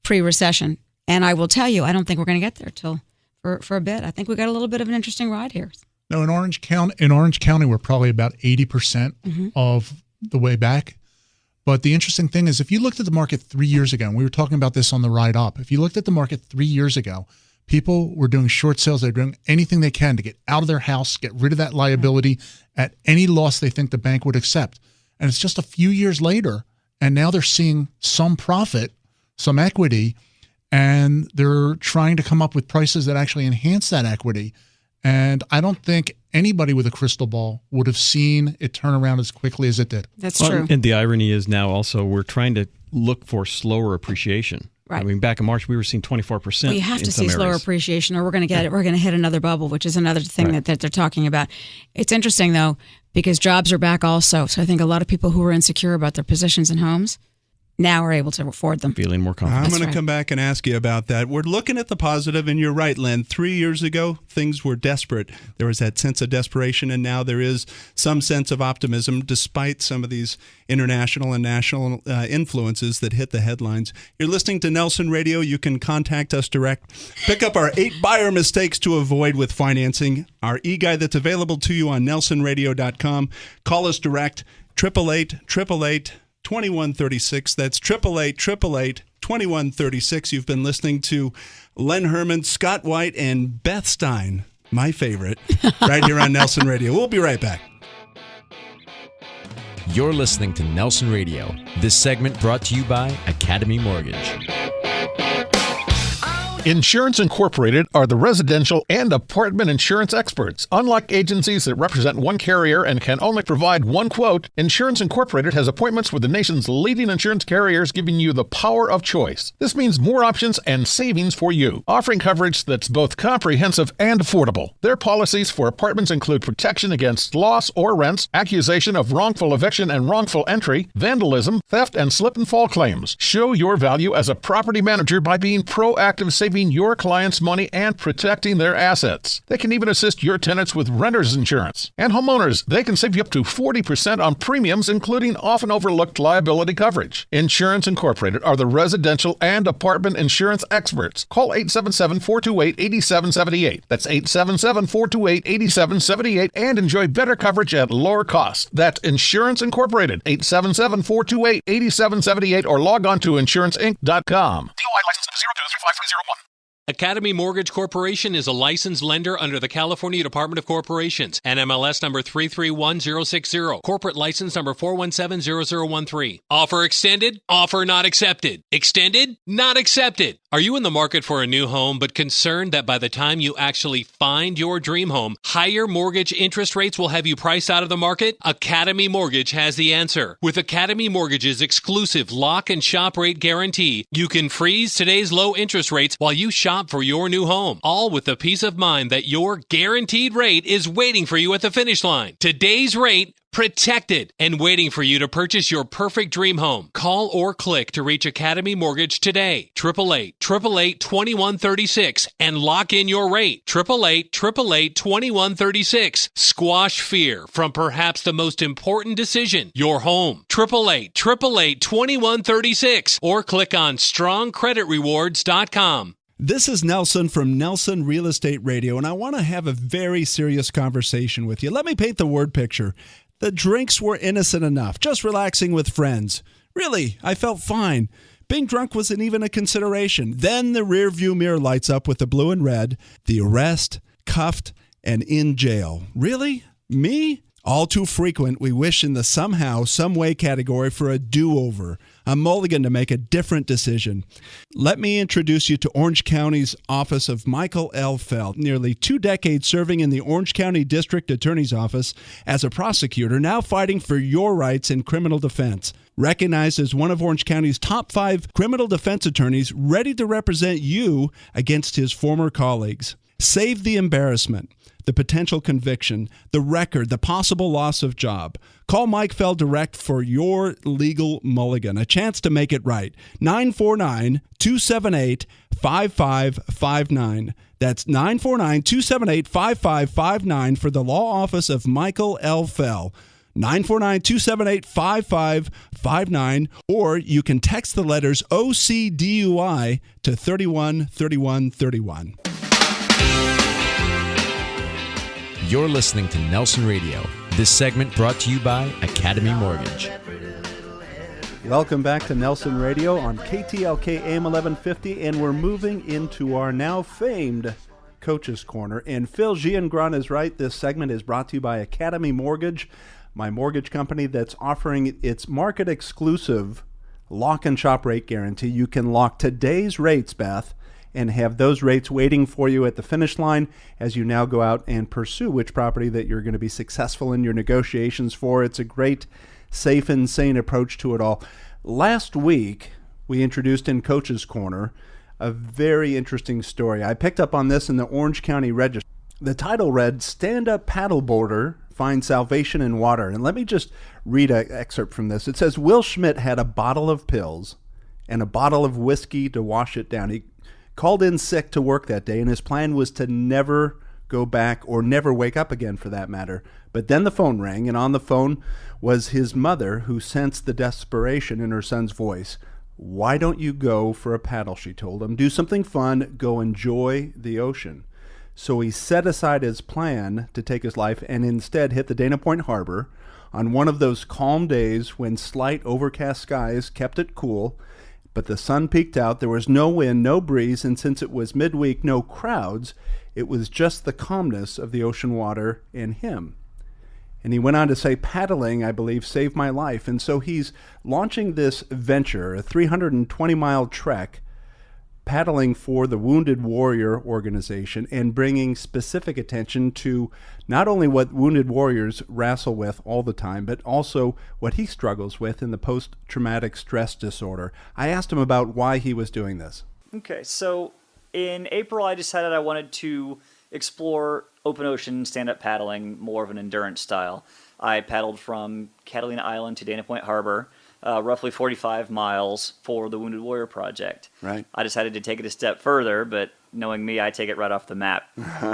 pre-recession. And I will tell you, I don't think we're going to get there till for a bit. I think we got a little bit of an interesting ride here. No, in Orange County, we're probably about 80% of the way back. But the interesting thing is, if you looked at the market 3 years ago, and we were talking about this on the ride up, if you looked at the market 3 years ago, people were doing short sales. They're doing anything they can to get out of their house, get rid of that liability at any loss they think the bank would accept. And it's just a few years later, and now they're seeing some profit, some equity, and they're trying to come up with prices that actually enhance that equity. And I don't think anybody with a crystal ball would have seen it turn around as quickly as it did. That's true. And the irony is now also we're trying to look for slower appreciation. Right. I mean, back in March, we were seeing 24%. Well, you have to see slower appreciation, or we're going to get it. We're going to hit another bubble, which is another thing that they're talking about. It's interesting, though, because jobs are back also. So I think a lot of people who were insecure about their positions in homes now are able to afford them. Feeling more confident. I'm going to come back and ask you about that. We're looking at the positive, and you're right, Len. 3 years ago, things were desperate. There was that sense of desperation, and now there is some sense of optimism despite some of these international and national influences that hit the headlines. You're listening to Nelson Radio. You can contact us direct. Pick up our 8 buyer mistakes to avoid with financing, our e-guide that's available to you on nelsonradio.com. Call us direct, 888-888-2136. That's 888-888-2136. You've been listening to Len Herman, Scott White, and Beth Stein, my favorite, right here on Nelson Radio. We'll be right back. You're listening to Nelson Radio. This segment brought to you by Academy Mortgage. Insurance Incorporated are the residential and apartment insurance experts. Unlike agencies that represent one carrier and can only provide one quote, Insurance Incorporated has appointments with the nation's leading insurance carriers, giving you the power of choice. This means more options and savings for you, offering coverage that's both comprehensive and affordable. Their policies for apartments include protection against loss or rents, accusation of wrongful eviction and wrongful entry, vandalism, theft, and slip and fall claims. Show your value as a property manager by being proactive safety saving your clients money and protecting their assets. They can even assist your tenants with renter's insurance. And homeowners, they can save you up to 40% on premiums, including often overlooked liability coverage. Insurance Incorporated are the residential and apartment insurance experts. Call 877-428-8778. That's 877-428-8778 and enjoy better coverage at lower cost. That's Insurance Incorporated, 877-428-8778 or log on to insuranceinc.com. DOI license number 0235301. Academy Mortgage Corporation is a licensed lender under the California Department of Corporations. NMLS number 331060. Corporate license number 4170013. Offer extended. Offer not accepted. Extended. Not accepted. Are you in the market for a new home but concerned that by the time you actually find your dream home, higher mortgage interest rates will have you priced out of the market? Academy Mortgage has the answer. With Academy Mortgage's exclusive lock and shop rate guarantee, you can freeze today's low interest rates while you shop for your new home, all with the peace of mind that your guaranteed rate is waiting for you at the finish line. Today's rate, protected and waiting for you to purchase your perfect dream home. Call or click to reach Academy Mortgage today. 888-888-2136 and lock in your rate. 888-888-2136. Squash fear from perhaps the most important decision, your home. 888-888-2136 or click on strongcreditrewards.com. This is Nelson from Nelson Real Estate Radio, and I want to have a very serious conversation with you. Let me paint the word picture. The drinks were innocent enough, just relaxing with friends. Really, I felt fine. Being drunk wasn't even a consideration. Then the rearview mirror lights up with the blue and red. The arrest, cuffed, and in jail. Really? Me? All too frequent, we wish in the somehow, someway category for a do-over, a mulligan to make a different decision. Let me introduce you to Orange County's office of Michael L. Feld, nearly 2 decades serving in the Orange County District Attorney's Office as a prosecutor, now fighting for your rights in criminal defense. Recognized as one of Orange County's top 5 criminal defense attorneys, ready to represent you against his former colleagues. Save the embarrassment, the potential conviction, the record, the possible loss of job. Call Mike Feld direct for your legal mulligan, a chance to make it right. 949-278-5559. That's 949-278-5559 for the law office of Michael L. Feld. 949-278-5559, or you can text the letters OCDUI to 313131. You're listening to Nelson Radio. This segment brought to you by Academy Mortgage. Welcome back to Nelson Radio on KTLK AM 1150, and we're moving into our now famed Coach's Corner. And Phil Giangron is right. This segment is brought to you by Academy Mortgage, my mortgage company that's offering its market-exclusive lock and shop rate guarantee. You can lock today's rates, Beth, and have those rates waiting for you at the finish line as you now go out and pursue which property that you're going to be successful in your negotiations for. It's a great, safe, and sane approach to it all. Last week, we introduced in Coach's Corner a very interesting story. I picked up on this in the Orange County Register. The title read, "Stand-Up Paddleboarder Finds Salvation in Water." And let me just read an excerpt from this. It says, Will Schmidt had a bottle of pills and a bottle of whiskey to wash it down. He called in sick to work that day, and his plan was to never go back or never wake up again, for that matter. But then the phone rang, and on the phone was his mother, who sensed the desperation in her son's voice. "Why don't you go for a paddle?" she told him. "Do something fun. Go enjoy the ocean." So he set aside his plan to take his life and instead hit the Dana Point Harbor on one of those calm days when slight overcast skies kept it cool. But the sun peeked out, there was no wind, no breeze, and since it was midweek, no crowds. It was just the calmness of the ocean water and him. And he went on to say, paddling, I believe, saved my life. And so he's launching this venture, a 320-mile trek, paddling for the Wounded Warrior organization and bringing specific attention to not only what wounded warriors wrestle with all the time, but also what he struggles with in the post-traumatic stress disorder. I asked him about why he was doing this. Okay, so in April, I decided I wanted to explore open ocean stand-up paddling, more of an endurance style. I paddled from Catalina Island to Dana Point Harbor, roughly 45 miles for the Wounded Warrior Project. Right. I decided to take it a step further, but knowing me, I take it right off the map.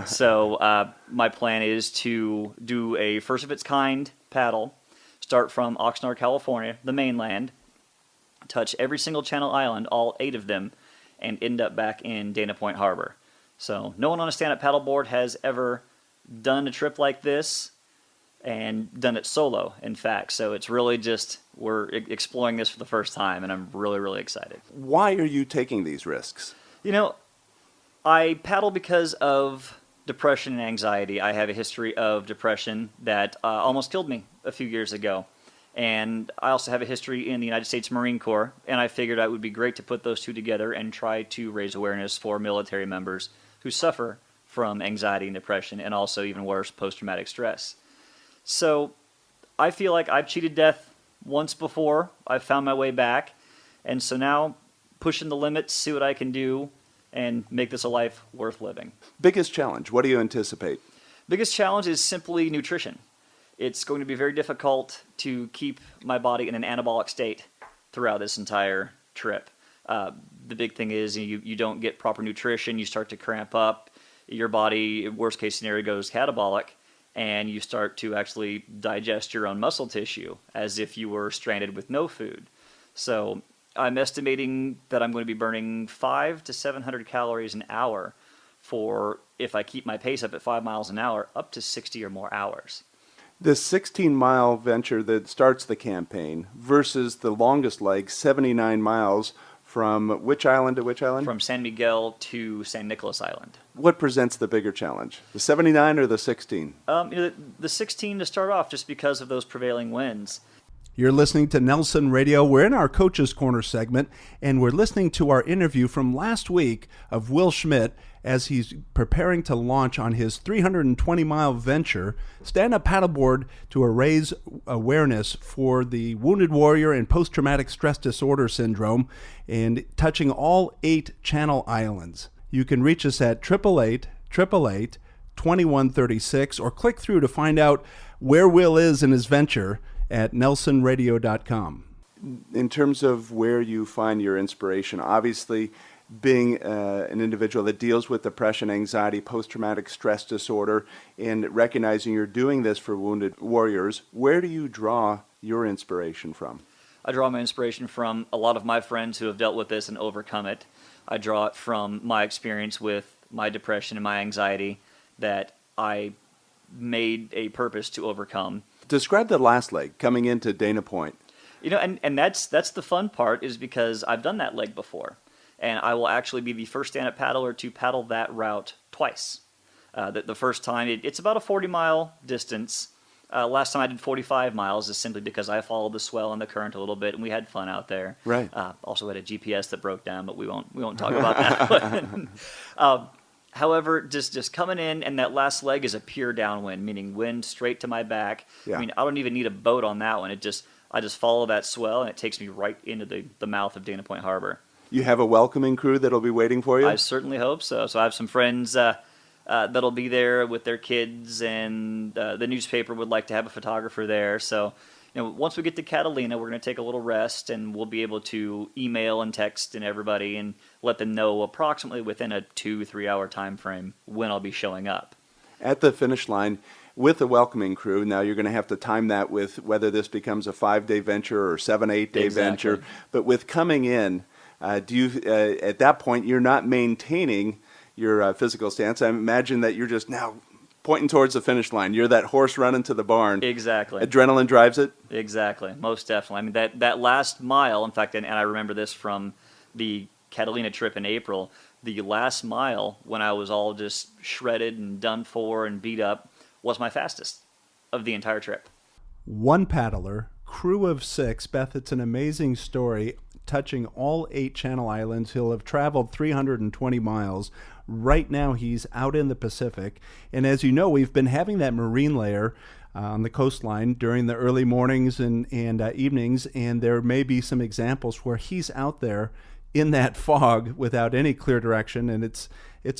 So my plan is to do a first-of-its-kind paddle, start from Oxnard, California, the mainland, touch every single Channel Island, all 8 of them, and end up back in Dana Point Harbor. So no one on a stand-up paddleboard has ever done a trip like this, and done it solo, in fact. So it's really just, we're exploring this for the first time, and I'm really, really excited. Why are you taking these risks? You know, I paddle because of depression and anxiety. I have a history of depression that almost killed me a few years ago. And I also have a history in the United States Marine Corps, and I figured it would be great to put those two together and try to raise awareness for military members who suffer from anxiety and depression, and also, even worse, post-traumatic stress. So I feel like I've cheated death once before. I've found my way back. And so now, pushing the limits, see what I can do, and make this a life worth living. Biggest challenge, what do you anticipate? Biggest challenge is simply nutrition. It's going to be very difficult to keep my body in an anabolic state throughout this entire trip. The big thing is you don't get proper nutrition, you start to cramp up, your body, worst case scenario, goes catabolic, and you start to actually digest your own muscle tissue as if you were stranded with no food. So I'm estimating that I'm going to be burning 500 to 700 calories an hour for, if I keep my pace up at 5 miles an hour, up to 60 or more hours. This 16-mile venture that starts the campaign versus the longest leg, 79 miles, from which island to which island? From San Miguel to San Nicolas Island. What presents the bigger challenge, the 79 or the 16? The 16 to start off, just because of those prevailing winds. You're listening to Nelson Radio. We're in our Coach's Corner segment, and we're listening to our interview from last week of Will Schmidt as he's preparing to launch on his 320-mile venture, stand-up paddleboard, to raise awareness for the Wounded Warrior and post-traumatic stress disorder syndrome, and touching all 8 Channel Islands. You can reach us at 888-888-2136, or click through to find out where Will is in his venture at nelsonradio.com. In terms of where you find your inspiration, obviously being an individual that deals with depression, anxiety, post-traumatic stress disorder, and recognizing you're doing this for Wounded Warriors, where do you draw your inspiration from? I draw my inspiration from a lot of my friends who have dealt with this and overcome it. I draw it from my experience with my depression and my anxiety that I made a purpose to overcome. Describe the last leg coming into Dana Point. You know, and that's the fun part, is because I've done that leg before, and I will actually be the first stand-up paddler to paddle that route twice. The first time, it's about a 40-mile distance. Last time I did 45 miles is simply because I followed the swell and the current a little bit, and we had fun out there. Right. Also had a GPS that broke down, but we won't talk about that. However, just coming in, and that last leg is a pure downwind, meaning wind straight to my back. Yeah. I mean, I don't even need a boat on that one. I just follow that swell, and it takes me right into the mouth of Dana Point Harbor. You have a welcoming crew that'll be waiting for you? I certainly hope so. So I have some friends that'll be there with their kids, and the newspaper would like to have a photographer there. So, you know, once we get to Catalina, we're going to take a little rest, and we'll be able to email and text and everybody and let them know approximately within a 2-3 hour time frame when I'll be showing up. At the finish line, with the welcoming crew, now you're going to have to time that with whether this becomes a 5-day venture or 7-8 day venture. But with coming in, do you at that point you're not maintaining your physical stance? I imagine that you're just now pointing towards the finish line. You're that horse running to the barn. Exactly. Adrenaline drives it? Exactly. Most definitely. I mean, that last mile, in fact, and I remember this from the Catalina trip in April, the last mile when I was all just shredded and done for and beat up was my fastest of the entire trip. One paddler, crew of 6. Beth, it's an amazing story, touching all 8 Channel Islands. He'll have traveled 320 miles. Right now, he's out in the Pacific. And as you know, we've been having that marine layer on the coastline during the early mornings and evenings, and there may be some examples where he's out there in that fog without any clear direction, and it's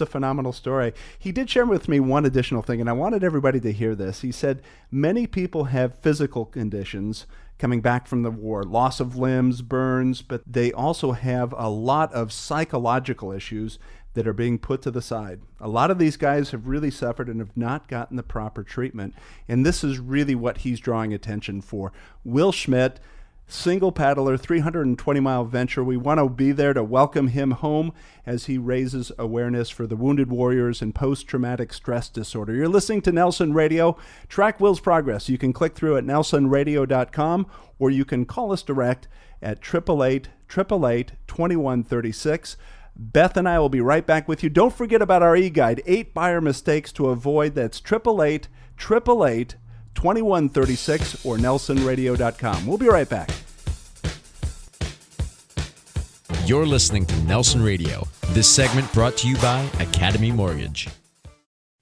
a phenomenal story. He did share with me one additional thing, and I wanted everybody to hear this. He said many people have physical conditions coming back from the war, loss of limbs, burns, but they also have a lot of psychological issues that are being put to the side. A lot of these guys have really suffered and have not gotten the proper treatment, and this is really what he's drawing attention for. Will Schmidt, single paddler, 320-mile venture. We want to be there to welcome him home as he raises awareness for the wounded warriors and post-traumatic stress disorder. You're listening to Nelson Radio. Track Will's progress. You can click through at nelsonradio.com, or you can call us direct at 888-888-2136. Beth and I will be right back with you. Don't forget about our e-guide, 8 buyer mistakes to avoid. That's 888-888-2136 or nelsonradio.com. We'll be right back. You're listening to Nelson Radio. This segment brought to you by Academy Mortgage.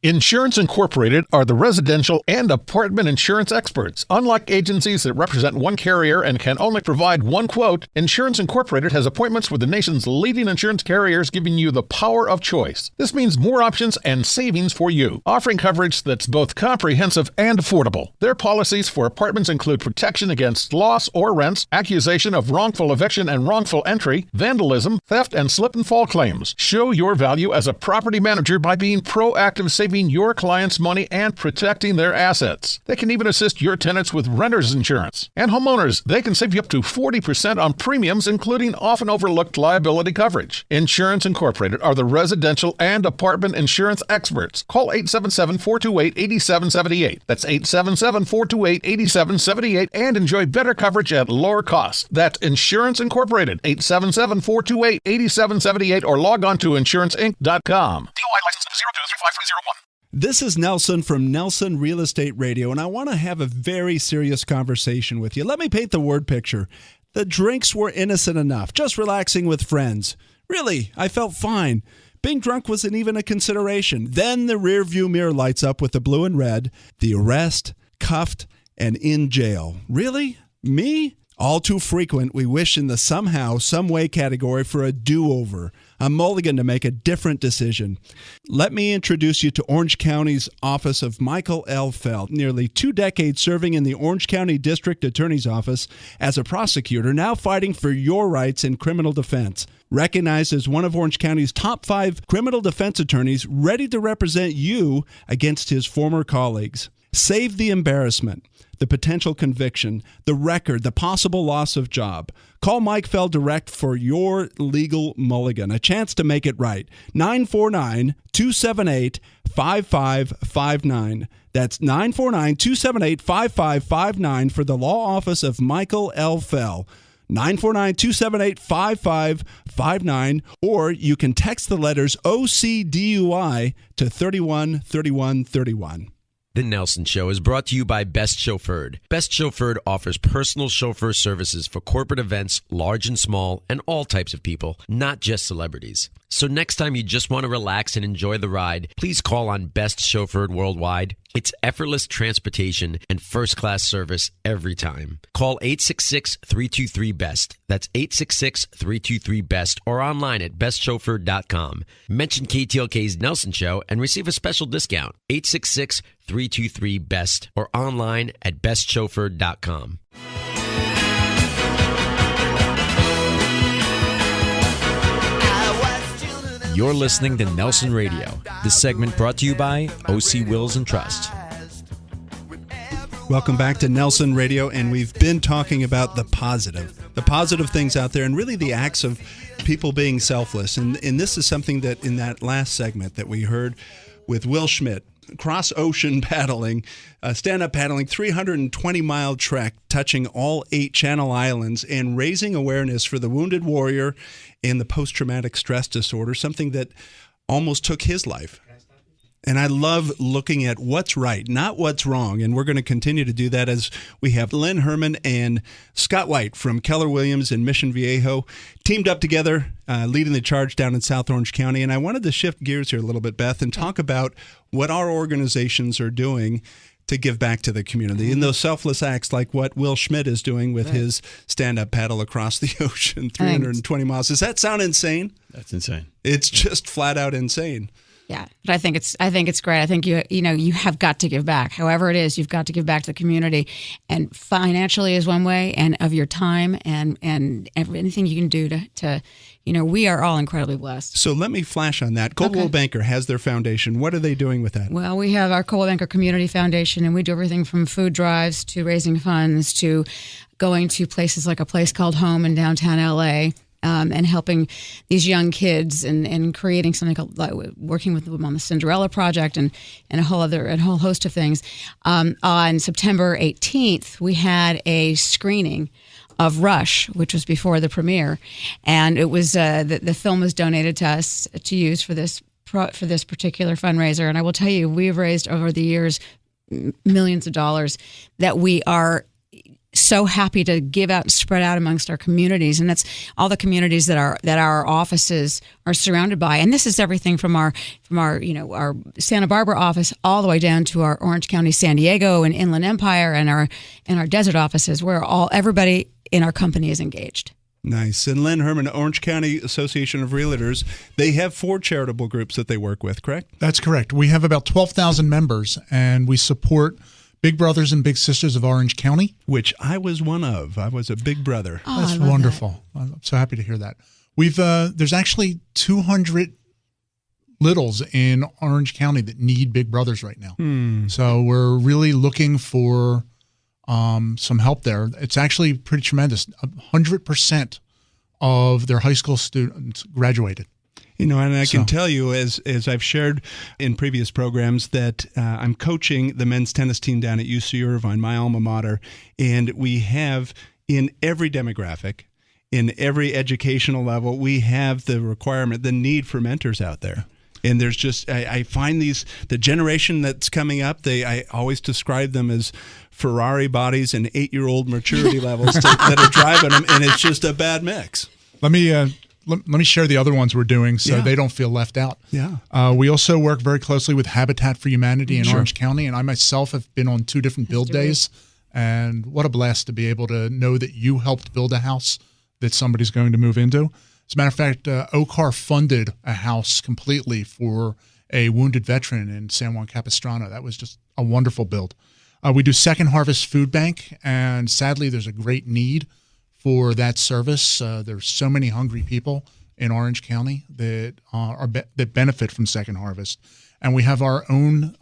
Insurance Incorporated are the residential and apartment insurance experts. Unlike agencies that represent one carrier and can only provide one quote, Insurance Incorporated has appointments with the nation's leading insurance carriers, giving you the power of choice. This means more options and savings for you, offering coverage that's both comprehensive and affordable. Their policies for apartments include protection against loss or rents, accusation of wrongful eviction and wrongful entry, vandalism, theft, and slip and fall claims. Show your value as a property manager by being proactive, saving your clients' money and protecting their assets. They can even assist your tenants with renter's insurance. And homeowners, they can save you up to 40% on premiums, including often overlooked liability coverage. Insurance Incorporated are the residential and apartment insurance experts. Call 877-428-8778. That's 877-428-8778 and enjoy better coverage at lower costs. That's Insurance Incorporated, 877-428-8778 or log on to insuranceinc.com. DOI license 0235301. This is Nelson from Nelson Real Estate Radio, and I want to have a very serious conversation with you. Let me paint the word picture. The drinks were innocent enough, just relaxing with friends. Really, I felt fine. Being drunk wasn't even a consideration. Then the rear view mirror lights up with the blue and red. The arrest, cuffed, and in jail. Really? Me? All too frequent, we wish in the somehow, someway category for a do-over, a mulligan to make a different decision. Let me introduce you to Orange County's office of Michael L. Feld, nearly 2 decades serving in the Orange County District Attorney's Office as a prosecutor, now fighting for your rights in criminal defense. Recognized as one of Orange County's top 5 criminal defense attorneys, ready to represent you against his former colleagues. Save the embarrassment, the potential conviction, the record, the possible loss of job. Call Mike Feld direct for your legal mulligan, a chance to make it right. 949-278-5559. That's 949-278-5559 for the law office of Michael L. Feld. 949-278-5559, or you can text the letters OCDUI to 313131. The Nelson Show is brought to you by Best Chauffeured. Best Chauffeured offers personal chauffeur services for corporate events, large and small, and all types of people, not just celebrities. So next time you just want to relax and enjoy the ride, please call on Best Chauffeured Worldwide. It's effortless transportation and first-class service every time. Call 866-323-BEST. That's 866-323-BEST or online at bestchauffeured.com. Mention KTLK's Nelson Show and receive a special discount. 866-323-BEST or online at bestchauffeured.com. You're listening to Nelson Radio. This segment brought to you by OC Wills and Trust. Welcome back to Nelson Radio, and we've been talking about the positive things out there, and really the acts of people being selfless. And this is something that in that last segment that we heard with Will Schmidt, cross-ocean paddling, stand-up paddling, 320-mile trek, touching all 8 Channel Islands and raising awareness for the wounded warrior and the post-traumatic stress disorder, something that almost took his life. And I love looking at what's right, not what's wrong. And we're going to continue to do that as we have Lynn Herman and Scott White from Keller Williams in Mission Viejo teamed up together, leading the charge down in South Orange County. And I wanted to shift gears here a little bit, Beth, and talk about what our organizations are doing to give back to the community in those selfless acts like what Will Schmidt is doing with his stand-up paddle across the ocean, 320 miles. Does that sound insane? That's insane. It's just flat out insane. Yeah, but I think it's great. I think you have got to give back. However it is, you've got to give back to the community, and financially is one way, and of your time and anything you can do to we are all incredibly blessed. So let me flash on that. Coldwell Banker has their foundation. What are they doing with that? Well, we have our Coldwell Banker Community Foundation, and we do everything from food drives to raising funds to going to places like a place called Home in downtown LA. And helping these young kids and creating something called, working with them on the Cinderella Project and a whole host of things. On September 18th, we had a screening of Rush, which was before the premiere, and it was the film was donated to us to use for this particular fundraiser. And I will tell you, we've raised over the years millions of dollars that we are so happy to give out and spread out amongst our communities, and that's all the communities that our offices are surrounded by. And this is everything from our our Santa Barbara office all the way down to our Orange County, San Diego, and Inland Empire, and our desert offices, where everybody in our company is engaged. Nice. And Lynn Herman, Orange County Association of Realtors, they have 4 charitable groups that they work with, correct? That's correct. We have about 12,000 members, and we support Big Brothers and Big Sisters of Orange County. Which I was one of. I was a big brother. Oh, that's wonderful. That. I'm so happy to hear that. We've there's actually 200 littles in Orange County that need Big Brothers right now. So we're really looking for some help there. It's actually pretty tremendous. 100% of their high school students graduated. And I can tell you, as I've shared in previous programs, that I'm coaching the men's tennis team down at UC Irvine, my alma mater, and we have in every demographic, in every educational level, we have the requirement, the need for mentors out there. And there's just, I find the generation that's coming up, I always describe them as Ferrari bodies and 8-year-old maturity levels that are driving them, and it's just a bad mix. Let me share the other ones we're doing so they don't feel left out. Yeah. We also work very closely with Habitat for Humanity in Orange County, and I myself have been on 2 different build days, and what a blast to be able to know that you helped build a house that somebody's going to move into. As a matter of fact, OCAR funded a house completely for a wounded veteran in San Juan Capistrano. That was just a wonderful build. We do Second Harvest Food Bank, and sadly there's a great need for that service. There's so many hungry people in Orange County that that benefit from Second Harvest. And we have our own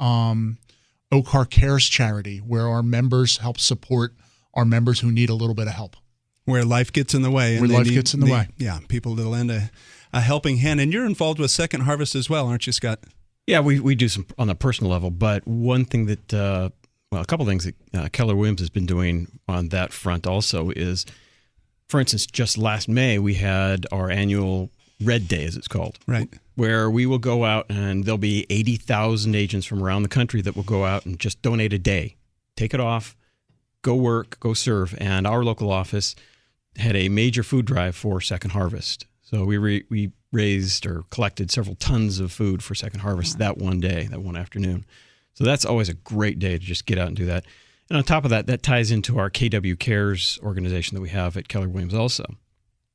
OCAR Cares charity where our members help support our members who need a little bit of help. Where life gets in the way. Where life gets in the way. Yeah, people that'll lend a helping hand. And you're involved with Second Harvest as well, aren't you, Scott? Yeah, we do some on a personal level. But one thing that, a couple things that Keller Williams has been doing on that front also is, for instance, just last May, we had our annual Red Day, as it's called. Right. Where we will go out and there'll be 80,000 agents from around the country that will go out and just donate a day. Take it off, go work, go serve. And our local office had a major food drive for Second Harvest. So we raised or collected several tons of food for Second Harvest that one day, that one afternoon. So that's always a great day to just get out and do that. And on top of that, that ties into our KW Cares organization that we have at Keller Williams also.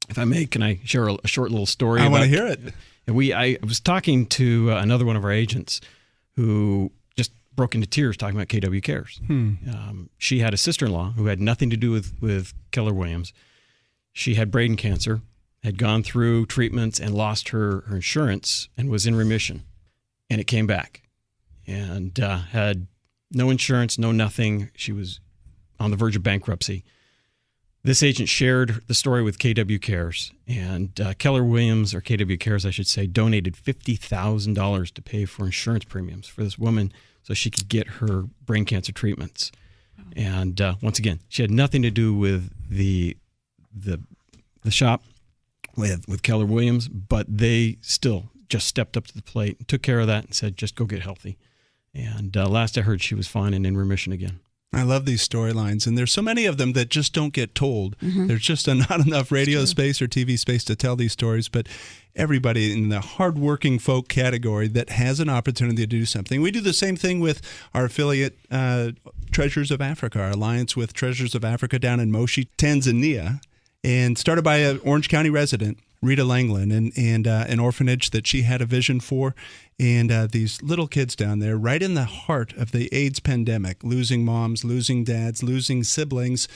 If I may, can I share a short little story? I want to hear it. I was talking to another one of our agents who just broke into tears talking about KW Cares. She had a sister-in-law who had nothing to do with Keller Williams. She had brain cancer, had gone through treatments and lost her insurance and was in remission. And it came back and had no insurance, no nothing. She was on the verge of bankruptcy. This agent shared the story with KW Cares, and Keller Williams, or KW Cares, I should say, donated $50,000 to pay for insurance premiums for this woman so she could get her brain cancer treatments. And once again, she had nothing to do with the shop with Keller Williams, but they still just stepped up to the plate and took care of that and said, just go get healthy. And last I heard, she was fine and in remission again. I love these storylines, and there's so many of them that just don't get told. Mm-hmm. There's just not enough radio space or TV space to tell these stories, but everybody in the hardworking folk category that has an opportunity to do something. We do the same thing with our affiliate Treasures of Africa, our alliance with Treasures of Africa down in Moshi, Tanzania, and started by an Orange County resident, Rita Langland, and an orphanage that she had a vision for. And these little kids down there, right in the heart of the AIDS pandemic, losing moms, losing dads, losing siblings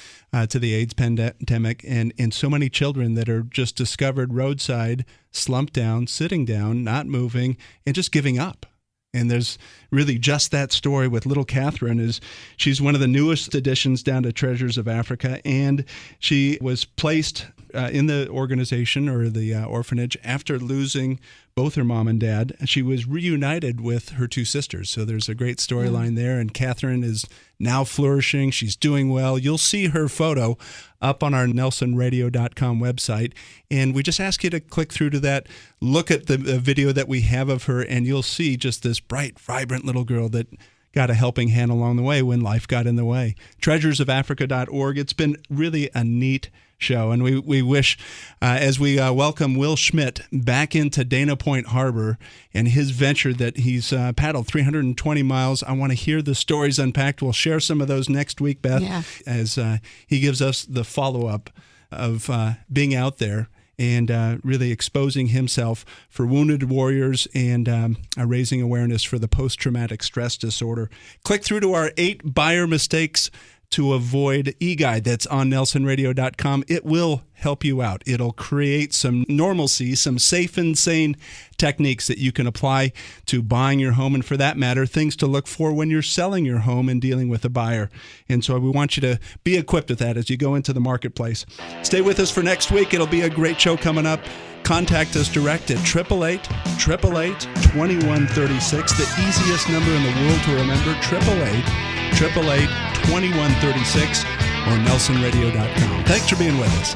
to the AIDS pandemic, and so many children that are just discovered roadside, slumped down, sitting down, not moving, and just giving up. And there's really just that story with little Catherine. She's one of the newest additions down to Treasures of Africa, and she was placed in the organization or the orphanage after losing both her mom and dad. She was reunited with her two sisters. So there's a great storyline there. And Catherine is now flourishing. She's doing well. You'll see her photo up on our NelsonRadio.com website. And we just ask you to click through to that, look at the video that we have of her, and you'll see just this bright, vibrant little girl that got a helping hand along the way when life got in the way. TreasuresOfAfrica.org. It's been really a neat show, and we wish, as we welcome Will Schmidt back into Dana Point Harbor and his venture that he's paddled 320 miles. I want to hear the stories unpacked. We'll share some of those next week, Beth, as he gives us the follow-up of being out there and really exposing himself for wounded warriors and raising awareness for the post-traumatic stress disorder. Click through to our 8 buyer mistakes to avoid e-guide that's on NelsonRadio.com. It will help you out. It'll create some normalcy, some safe and sane techniques that you can apply to buying your home, and for that matter, things to look for when you're selling your home and dealing with a buyer. And so we want you to be equipped with that as you go into the marketplace. Stay with us for next week. It'll be a great show coming up. Contact us direct at 888-888-2136, the easiest number in the world to remember, 888-888-2136, or NelsonRadio.com. Thanks for being with us.